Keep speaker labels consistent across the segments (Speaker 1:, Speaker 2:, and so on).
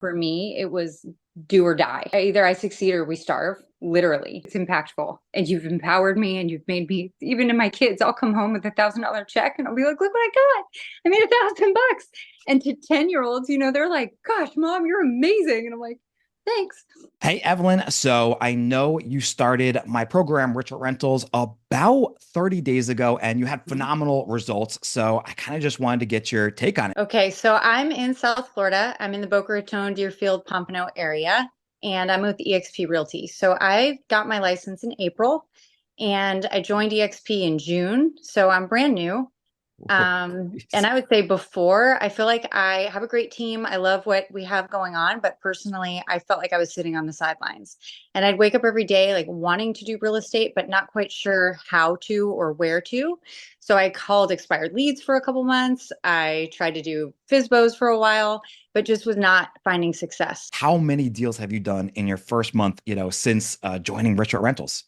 Speaker 1: For me, it was do or die. Either I succeed or we starve, literally. It's impactful. And you've empowered me and you've made me, even to my kids, I'll come home with $1,000 check and I'll be like, look what I got. I made $1,000. And to 10-year-olds, they're like, gosh, mom, you're amazing. And I'm like, thanks.
Speaker 2: Hey, Evelyn. So I know you started my program, Richard Rentals, about 30 days ago, and you had phenomenal results. So I kind of just wanted to get your take on it.
Speaker 1: Okay, so I'm in South Florida. I'm in the Boca Raton, Deerfield, Pompano area, and I'm with eXp Realty. So I got my license in April, and I joined eXp in June. So I'm brand new. And I would say before, I feel like I have a great team. I love what we have going on, but personally, I felt like I was sitting on the sidelines. And I'd wake up every day like wanting to do real estate, but not quite sure how to or where to. So I called expired leads for a couple months. I tried to do FISBOs for a while, but just was not finding success.
Speaker 2: How many deals have you done in your first month, since joining Richard Rentals?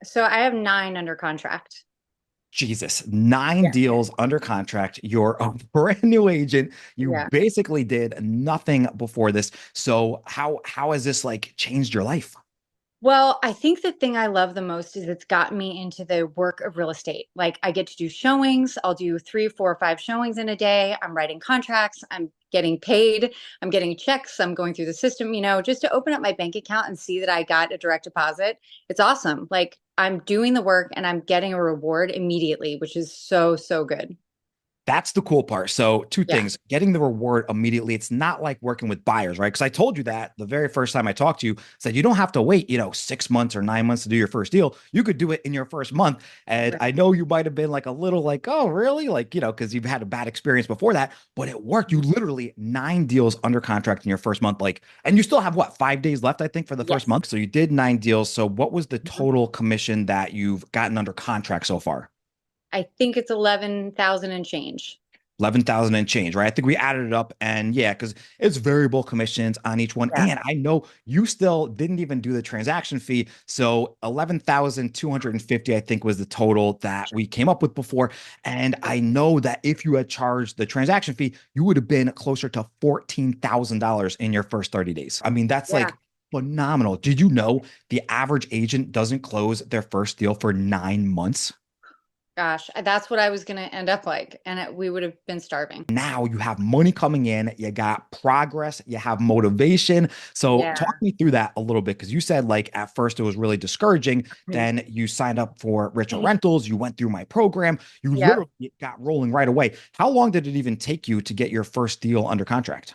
Speaker 1: So I have 9 under contract.
Speaker 2: Jesus, 9
Speaker 1: Yeah.
Speaker 2: deals under contract. You're a brand new agent. You
Speaker 1: Yeah.
Speaker 2: basically did nothing before this. So how has this like changed your life?
Speaker 1: Well, I think the thing I love the most is it's gotten me into the work of real estate. Like I get to do showings. I'll do 3, 4, 5 showings in a day. I'm writing contracts. I'm getting paid. I'm getting checks. I'm going through the system, just to open up my bank account and see that I got a direct deposit. It's awesome. Like I'm doing the work and I'm getting a reward immediately, which is so, so good.
Speaker 2: That's the cool part. So, two
Speaker 1: Yeah.
Speaker 2: things, getting the reward immediately. It's not like working with buyers, right? Because I told you that the very first time I talked to you, said you don't have to wait, 6 months or 9 months to do your first deal. You could do it in your first month. And
Speaker 1: Right.
Speaker 2: I know you might have been like a little like, oh, really? Like, because you've had a bad experience before that, but it worked. You literally 9 deals under contract in your first month. Like, and you still have what, 5 days left, I think, for the first
Speaker 1: Yes.
Speaker 2: month. So you did 9 deals. So what was the
Speaker 1: Mhm.
Speaker 2: total commission that you've gotten under contract so far?
Speaker 1: I think it's 11,000 and change.
Speaker 2: 11,000 and change, right? I think we added it up and yeah, because it's variable commissions on each one.
Speaker 1: Yeah.
Speaker 2: And I know you still didn't even do the transaction fee. So 11,250, I think, was the total that we came up with before. And I know that if you had charged the transaction fee, you would have been closer to $14,000 in your first 30 days. I mean, that's
Speaker 1: Yeah.
Speaker 2: like phenomenal. Did you know the average agent doesn't close their first deal for 9 months?
Speaker 1: Gosh, that's what I was going to end up like. And we would have been starving.
Speaker 2: Now you have money coming in, you got progress, you have motivation. So talk
Speaker 1: Yeah.
Speaker 2: me through that a little bit because you said like at first it was really discouraging. Then you signed up for Richard Rentals, you went through my program, you
Speaker 1: Yep.
Speaker 2: literally got rolling right away. How long did it even take you to get your first deal under contract?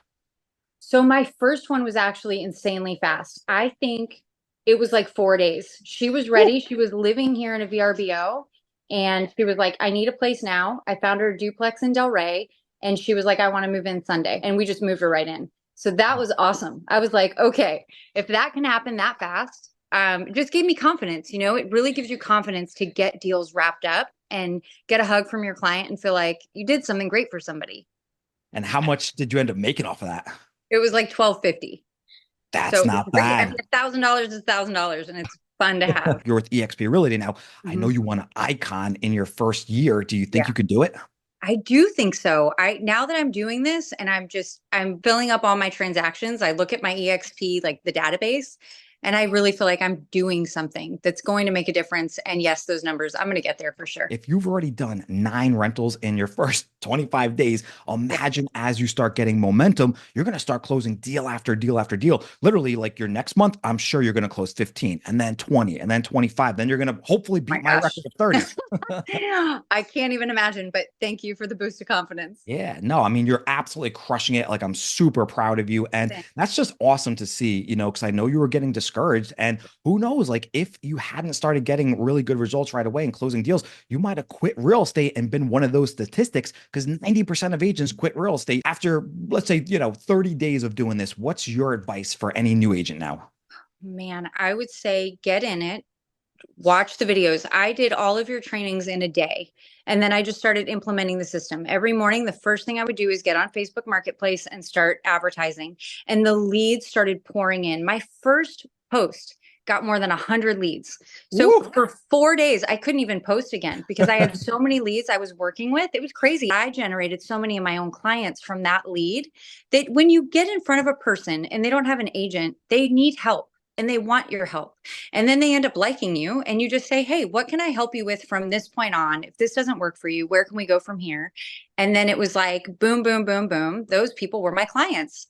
Speaker 1: So my first one was actually insanely fast. I think it was like 4 days. She was ready. She was living here in a VRBO and she was like, I need a place now. I found her a duplex in Delray and she was like, I want to move in Sunday. And we just moved her right in. So that was awesome. I was like, okay, if that can happen that fast, it just gave me confidence. It really gives you confidence to get deals wrapped up and get a hug from your client and feel like you did something great for somebody.
Speaker 2: And how much did you end up making off of that?
Speaker 1: It was like 1250.
Speaker 2: That's
Speaker 1: So it's
Speaker 2: not
Speaker 1: great. I
Speaker 2: bad.
Speaker 1: mean, $1,000 is $1,000 and it's fun to have.
Speaker 2: You're with EXP Realty now. I know
Speaker 1: Mhm.
Speaker 2: you won an icon in your first year. Do you think
Speaker 1: Yeah,
Speaker 2: you could do it?
Speaker 1: I do think so. Now that I'm doing this and I'm filling up all my transactions, I look at my EXP, like the database, and I really feel like I'm doing something that's going to make a difference. And yes, those numbers, I'm going to get there for sure.
Speaker 2: If you've already done 9 rentals in your first 25 days,
Speaker 1: Yeah.
Speaker 2: imagine as you start getting momentum, you're going to start closing deal after deal after deal. Literally, like your next month, I'm sure you're going to close 15 and then 20 and then 25. Then you're going to hopefully
Speaker 1: Oh my
Speaker 2: beat my record
Speaker 1: gosh.
Speaker 2: of 30.
Speaker 1: I can't even imagine, but thank you for the boost of confidence.
Speaker 2: Yeah, no, I mean, you're absolutely crushing it. Like, I'm super proud of you. And
Speaker 1: Thanks.
Speaker 2: that's just awesome to see, because I know you were getting discouraged. And who knows, like, if you hadn't started getting really good results right away and closing deals, you might have quit real estate and been one of those statistics because 90% of agents quit real estate after, let's say, 30 days of doing this. What's your advice for any new agent now?
Speaker 1: Man, I would say get in it. Watch the videos. I did all of your trainings in a day. And then I just started implementing the system. Every morning, the first thing I would do is get on Facebook Marketplace and start advertising. And the leads started pouring in. My first post got more than 100 leads. So
Speaker 2: Woo!
Speaker 1: for 4 days, I couldn't even post again because I had so many leads I was working with. It was crazy. I generated so many of my own clients from that lead that when you get in front of a person and they don't have an agent, they need help and they want your help. And then they end up liking you and you just say, hey, what can I help you with from this point on? If this doesn't work for you, where can we go from here? And then it was like, boom, boom, boom, boom. Those people were my clients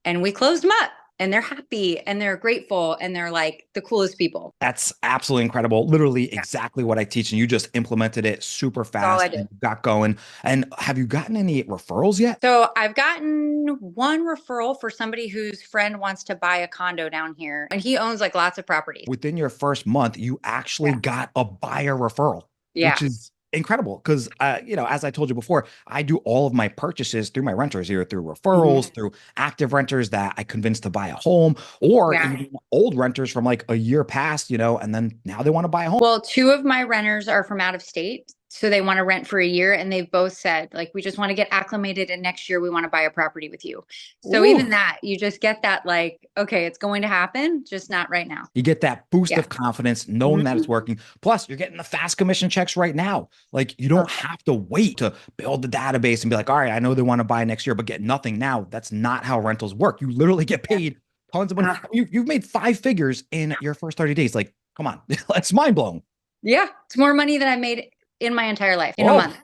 Speaker 1: and we closed them up and they're happy and they're grateful and they're like the coolest people.
Speaker 2: That's absolutely incredible. Literally
Speaker 1: Yeah,
Speaker 2: exactly what I teach. And you just implemented it super
Speaker 1: that's all I
Speaker 2: fast
Speaker 1: did.
Speaker 2: and got going. And have you gotten any referrals yet?
Speaker 1: So I've gotten one referral for somebody whose friend wants to buy a condo down here and he owns like lots of properties.
Speaker 2: Within your first month, you actually
Speaker 1: Yeah.
Speaker 2: got a buyer referral,
Speaker 1: Yeah.
Speaker 2: which is incredible. Because, as I told you before, I do all of my purchases through my renters, either through referrals,
Speaker 1: Mhm.
Speaker 2: through active renters that I convinced to buy a home, or
Speaker 1: Yeah.
Speaker 2: even old renters from like a year past, and then now they want to buy a home.
Speaker 1: Well, two of my renters are from out of state. So they want to rent for a year. And they've both said, like, we just want to get acclimated. And next year we want to buy a property with you. So
Speaker 2: Ooh.
Speaker 1: even that, you just get that, like, okay, it's going to happen, just not right now.
Speaker 2: You get that boost
Speaker 1: Yeah.
Speaker 2: of confidence knowing that it's
Speaker 1: Mhm.
Speaker 2: working. Plus, you're getting the fast commission checks right now. Like, you don't
Speaker 1: Perfect.
Speaker 2: have to wait to build the database and be like, all right, I know they want to buy next year, but get nothing now. That's not how rentals work. You literally get
Speaker 1: Yeah.
Speaker 2: paid tons of money. You've made 5 figures in your first 30 days. Like, come on. It's mind blowing.
Speaker 1: Yeah. It's more money than I made in my entire life in a
Speaker 2: Oh,
Speaker 1: month.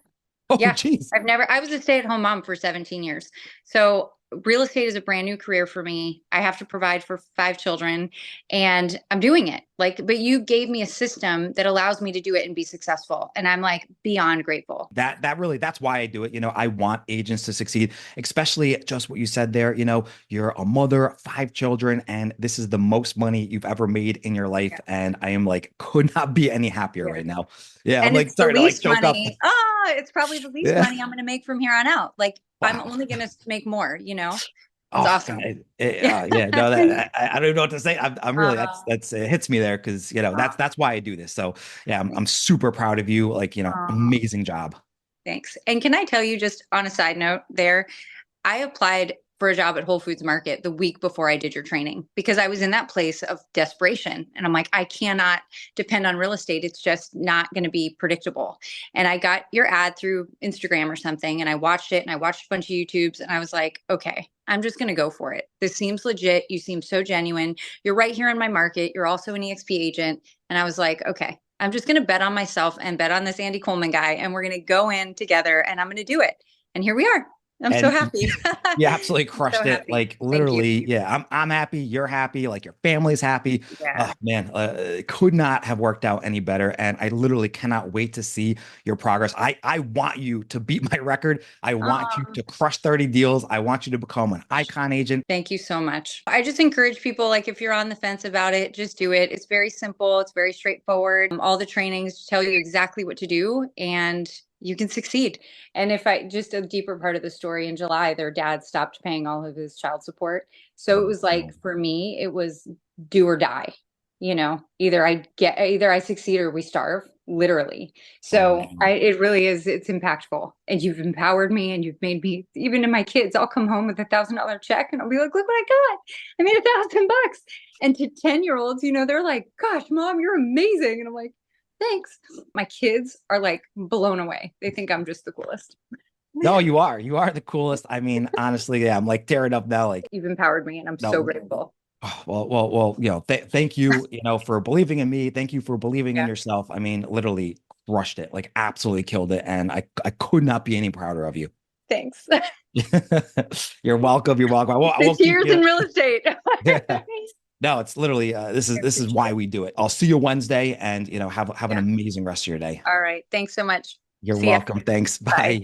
Speaker 2: oh,
Speaker 1: Yeah.
Speaker 2: geez.
Speaker 1: I was a stay-at-home mom for 17 years. So real estate is a brand new career for me. I have to provide for 5 children and I'm doing it. Like, but you gave me a system that allows me to do it and be successful. And I'm like beyond grateful.
Speaker 2: That's why I do it. I want agents to succeed, especially just what you said there. You're a mother, 5 children, and this is the most money you've ever made in your life.
Speaker 1: Yeah.
Speaker 2: And I am like, could not be any happier
Speaker 1: Yeah.
Speaker 2: right now. Yeah, I'm
Speaker 1: And
Speaker 2: like
Speaker 1: it's the
Speaker 2: starting to like
Speaker 1: least
Speaker 2: choke up.
Speaker 1: money. It's probably the least
Speaker 2: Yeah.
Speaker 1: money I'm going to make from here on out. Like I'm
Speaker 2: Wow.
Speaker 1: only going to make more. It's
Speaker 2: Oh,
Speaker 1: awesome.
Speaker 2: yeah,
Speaker 1: Yeah.
Speaker 2: yeah, no, that I don't even know what to say. I'm really
Speaker 1: Uh,
Speaker 2: it hits me there because that's why I do this. So yeah, I'm
Speaker 1: thanks.
Speaker 2: super proud of you. Like
Speaker 1: Uh,
Speaker 2: amazing job.
Speaker 1: Thanks. And can I tell you just on a side note there, I applied for a job at Whole Foods Market the week before I did your training because I was in that place of desperation. And I'm like, I cannot depend on real estate. It's just not going to be predictable. And I got your ad through Instagram or something and I watched it and I watched a bunch of YouTubes and I was like, okay, I'm just going to go for it. This seems legit. You seem so genuine. You're right here in my market. You're also an EXP agent. And I was like, okay, I'm just going to bet on myself and bet on this Andy Coleman guy. And we're going to go in together and I'm going to do it. And here we are. I'm so
Speaker 2: And
Speaker 1: happy.
Speaker 2: you absolutely
Speaker 1: I'm so
Speaker 2: crushed it.
Speaker 1: happy.
Speaker 2: Like
Speaker 1: Thank you.
Speaker 2: literally, yeah. I'm happy. You're happy. Like your family's happy. Oh
Speaker 1: Yeah.
Speaker 2: man, it could not have worked out any better. And I literally cannot wait to see your progress. I want you to beat my record. I want you to crush 30 deals. I want you to become an icon agent.
Speaker 1: Thank you so much. I just encourage people, like, if you're on the fence about it, just do it. It's very simple. It's very straightforward. All the trainings tell you exactly what to do and you can succeed. And if I just a deeper part of the story in July, their dad stopped paying all of his child support. So it
Speaker 2: Oh,
Speaker 1: was like,
Speaker 2: no.
Speaker 1: for me, it was do or die. Either I succeed or we starve, literally.
Speaker 2: Oh,
Speaker 1: So it really is, it's impactful. And you've empowered me and you've made me, even to my kids, I'll come home with $1,000 check and I'll be like, look what I got. I made $1,000. And to 10-year-olds, they're like, gosh, mom, you're amazing. And I'm like, thanks. My kids are like blown away. They think I'm just the coolest.
Speaker 2: no, you are. You are the coolest. I mean, honestly, yeah, I'm like tearing up now. Like,
Speaker 1: You've empowered me and I'm so
Speaker 2: no,
Speaker 1: grateful.
Speaker 2: oh, well, thank you, for believing in me. Thank you for believing in
Speaker 1: Yeah.
Speaker 2: yourself. I mean, literally crushed it, like absolutely killed it. And I could not be any prouder of you.
Speaker 1: Thanks.
Speaker 2: You're welcome. You're welcome. I
Speaker 1: The
Speaker 2: won't keep
Speaker 1: tears
Speaker 2: you.
Speaker 1: in real estate.
Speaker 2: No, it's literally
Speaker 1: I
Speaker 2: this is
Speaker 1: appreciate
Speaker 2: why
Speaker 1: it.
Speaker 2: we do it. I'll see you Wednesday and have an
Speaker 1: Yeah.
Speaker 2: amazing rest of your day.
Speaker 1: All right. Thanks so much.
Speaker 2: You're
Speaker 1: See ya.
Speaker 2: welcome. Thanks.
Speaker 1: Bye.
Speaker 2: Bye.